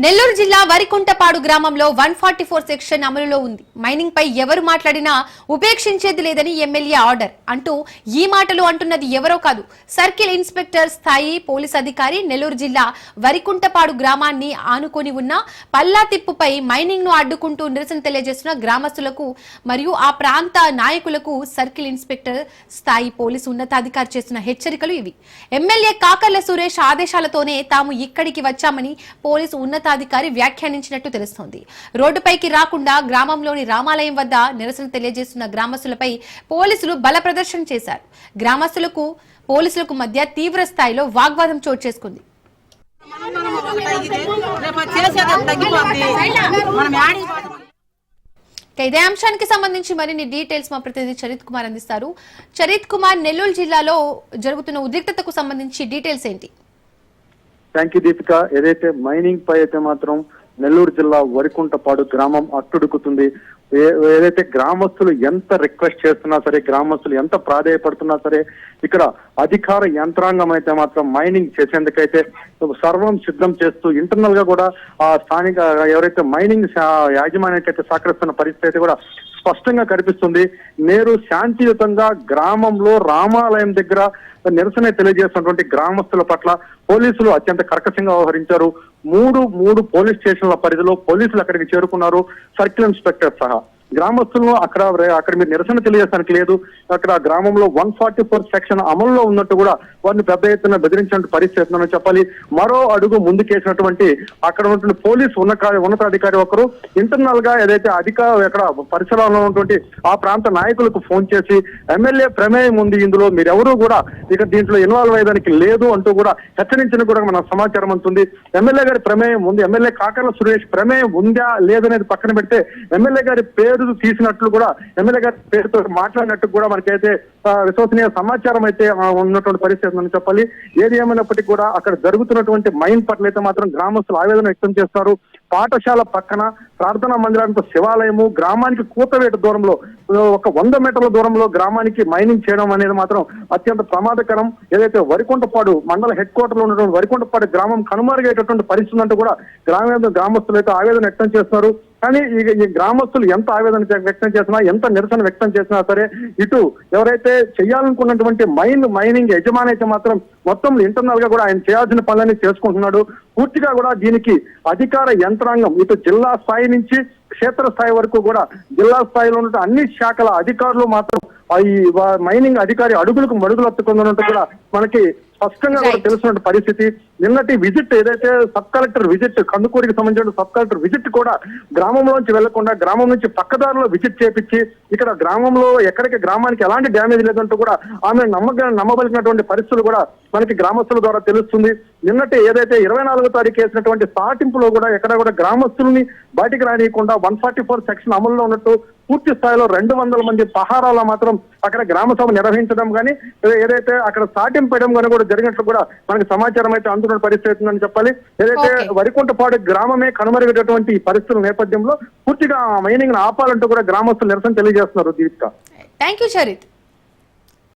నెల్లూరు జిల్లా వరికుంటపాడు గ్రామంలో 144 సెక్షన్ అమలులో ఉంది. మైనింగ్ పై ఎవరు మాట్లాడినా ఉపేక్షించేది లేదని ఎమ్మెల్యే ఆర్డర్ అంటూ ఈ మాటలు అంటున్నది ఎవరో కాదు, సర్కిల్ ఇన్స్పెక్టర్ స్థాయి పోలీస్ అధికారి. నెల్లూరు జిల్లా వరికుంటపాడు గ్రామాన్ని ఆనుకొని ఉన్న పల్లాతిప్పుపై మైనింగ్ ను అడ్డుకుంటూ నిరసన తెలియజేస్తున్న గ్రామస్తులకు మరియు ఆ ప్రాంత నాయకులకు సర్కిల్ ఇన్స్పెక్టర్ స్థాయి పోలీసు ఉన్నతాధికారి చేస్తున్న హెచ్చరికలు ఇవి. ఎమ్మెల్యే కాకర్ల సురేష్ ఆదేశాలతోనే తాము ఇక్కడికి వచ్చామని పోలీసు ఉన్నతాధికారి వ్యాఖ్యానించినట్టు తెలుస్తోంది. రోడ్డుపైకి రాకుండా గ్రామంలోని రామాలయం వద్ద నిరసన తెలియజేస్తున్న గ్రామస్తులపై పోలీసులు బల ప్రదర్శన చేశారు. గ్రామస్తులకు పోలీసులకు మధ్య తీవ్ర స్థాయిలో వాగ్వాదం చోటు చేసుకుంది. ఇదే అంశానికి సంబంధించి మరిన్ని డీటెయిల్స్ మా ప్రతినిధి చరిత్ కుమార్ అందిస్తారు. చరిత్ కుమార్, నెల్లూరు జిల్లాలో జరుగుతున్న ఉద్రిక్తతకు సంబంధించి డీటెయిల్స్ ఏంటి? Thank you Deepika. ఏదైతే మైనింగ్ పై అయితే మాత్రం నెల్లూరు జిల్లా వరికుంటపాడు గ్రామం అట్టుడుకుతుంది. ఏదైతే గ్రామస్తులు ఎంత రిక్వెస్ట్ చేస్తున్నా సరే, గ్రామస్తులు ఎంత ప్రాధేయపడుతున్నా సరే, ఇక్కడ అధికార యంత్రాంగం అయితే మాత్రం మైనింగ్ చేసేందుకైతే సర్వం సిద్ధం చేస్తూ ఇంటర్నల్ గా కూడా ఆ స్థానిక ఎవరైతే మైనింగ్ యాజమాన్యానికి అయితే సహకరిస్తున్న పరిస్థితి అయితే కూడా స్పష్టంగా కనిపిస్తుంది. నేరు శాంతియుతంగా గ్రామంలో రామాలయం దగ్గర నిరసన తెలియజేస్తున్నటువంటి గ్రామస్తుల పట్ల పోలీసులు అత్యంత కర్కశంగా వ్యవహరించారు. మూడు పోలీస్ స్టేషన్ల పరిధిలో పోలీసులు అక్కడికి చేరుకున్నారు, సర్కిల్ ఇన్స్పెక్టర్ సహా. గ్రామస్తులను అక్కడ మీరు నిరసన తెలియజేయడానికి లేదు, అక్కడ గ్రామంలో 144 సెక్షన్ అమల్లో ఉన్నట్టు కూడా వారిని పెద్ద ఎత్తున బెదిరించినట్టు పరిస్థితి ఉందని చెప్పాలి. మరో అడుగు ముందుకేసినటువంటి అక్కడ ఉన్నటువంటి పోలీసు ఉన్నతాధికారి ఒకరు ఇంటర్నల్ గా ఏదైతే అక్కడ పరిసరాల్లో ఉన్నటువంటి ఆ ప్రాంత నాయకులకు ఫోన్ చేసి ఎమ్మెల్యే ప్రమేయం ఉంది, ఇందులో మీరెవరూ కూడా ఇక దీంట్లో ఇన్వాల్వ్ అయ్యేదానికి లేదు అంటూ కూడా హెచ్చరించిన కూడా మన సమాచారం ఉంటుంది. ఎమ్మెల్యే గారి ప్రమేయం ఉంది, ఎమ్మెల్యే కాకర్ల సురేష్ ప్రమేయం ఉందా లేదనేది పక్కన పెడితే ఎమ్మెల్యే గారి పేరు తీసినట్లు కూడా, ఎమ్మెల్యే గారి పేరుతో మాట్లాడినట్టు కూడా మనకైతే విశ్వసనీయ సమాచారం అయితే ఉన్నటువంటి పరిస్థితి ఉందని చెప్పాలి. ఏది ఏమైనప్పటికీ కూడా అక్కడ జరుగుతున్నటువంటి మైన్ పట్ల అయితే మాత్రం గ్రామస్తులు ఆవేదన వ్యక్తం చేస్తారు. పాఠశాల పక్కన ప్రార్థనా మందిరానికి శివాలయము, గ్రామానికి కూతవేట దూరంలో ఒక 100 మీటర్ల దూరంలో గ్రామానికి మైనింగ్ చేయడం అనేది మాత్రం అత్యంత ప్రమాదకరం. ఏదైతే వరికుంటపాడు మండల హెడ్ క్వార్టర్ లో ఉన్నటువంటి వరికుంటపాడు గ్రామం కనుమరుగేటటువంటి పరిస్థితి అంటూ కూడా గ్రామస్తులు అయితే ఆవేదన వ్యక్తం చేస్తున్నారు. కానీ ఈ గ్రామస్తులు ఎంత ఆవేదన వ్యక్తం చేసినా, ఎంత నిరసన వ్యక్తం చేసినా సరే, ఇటు ఎవరైతే చేయాలనుకున్నటువంటి మైనింగ్ యజమాని అయితే మాత్రం మొత్తం ఇంటర్నల్ గా కూడా ఆయన చేయాల్సిన పనులన్నీ చేసుకుంటున్నాడు. పూర్తిగా కూడా దీనికి అధికార యంత్రాంగం ఇటు జిల్లా స్థాయి నుంచి క్షేత్ర స్థాయి వరకు కూడా జిల్లా స్థాయిలో ఉన్న అన్ని శాఖల అధికారులు మాత్రం ఈ మైనింగ్ అధికారి అడుగులకు మడుగులెత్తుకుంటున్నట్టు కూడా మనకి స్పష్టంగా కూడా తెలుస్తున్న పరిస్థితి. నిన్నటి విజిట్ ఏదైతే సబ్ కలెక్టర్ విజిట్, కందుకూరికి సంబంధించిన సబ్ కలెక్టర్ విజిట్ కూడా గ్రామంలోంచి వెళ్లకుండా గ్రామం నుంచి పక్కదారిలో విజిట్ చేపించి ఇక్కడ గ్రామంలో ఎక్కడికి గ్రామానికి ఎలాంటి డ్యామేజ్ లేదంటూ కూడా ఆమె నమ్మబలిసినటువంటి పరిస్థితులు కూడా మనకి గ్రామస్తుల ద్వారా తెలుస్తుంది. నిన్నటి ఏదైతే 24వ తారీఖు వేసినటువంటి సాటింపులో కూడా ఎక్కడ కూడా గ్రామస్తుల్ని బయటికి రానియకుండా 144 సెక్షన్ అమల్లో ఉన్నట్టు పూర్తి స్థాయిలో 200 మంది పహారాల మాత్రం అక్కడ గ్రామ సభ నిర్వహించడం కానీ ఏదైతే అక్కడ సాటింపడం కానీ కూడా జరిగినట్లు కూడా మనకి సమాచారం అయితే అందుతున్న పరిస్థితి ఉందని చెప్పాలి. ఏదైతే వరికుంటపాడు గ్రామమే కనుమరుగేటటువంటి పరిస్థితుల నేపథ్యంలో పూర్తిగా మైనింగ్ ఆపాలంటూ కూడా గ్రామస్తులు నిరసన తెలియజేస్తున్నారు. Deepika, thank you Charith.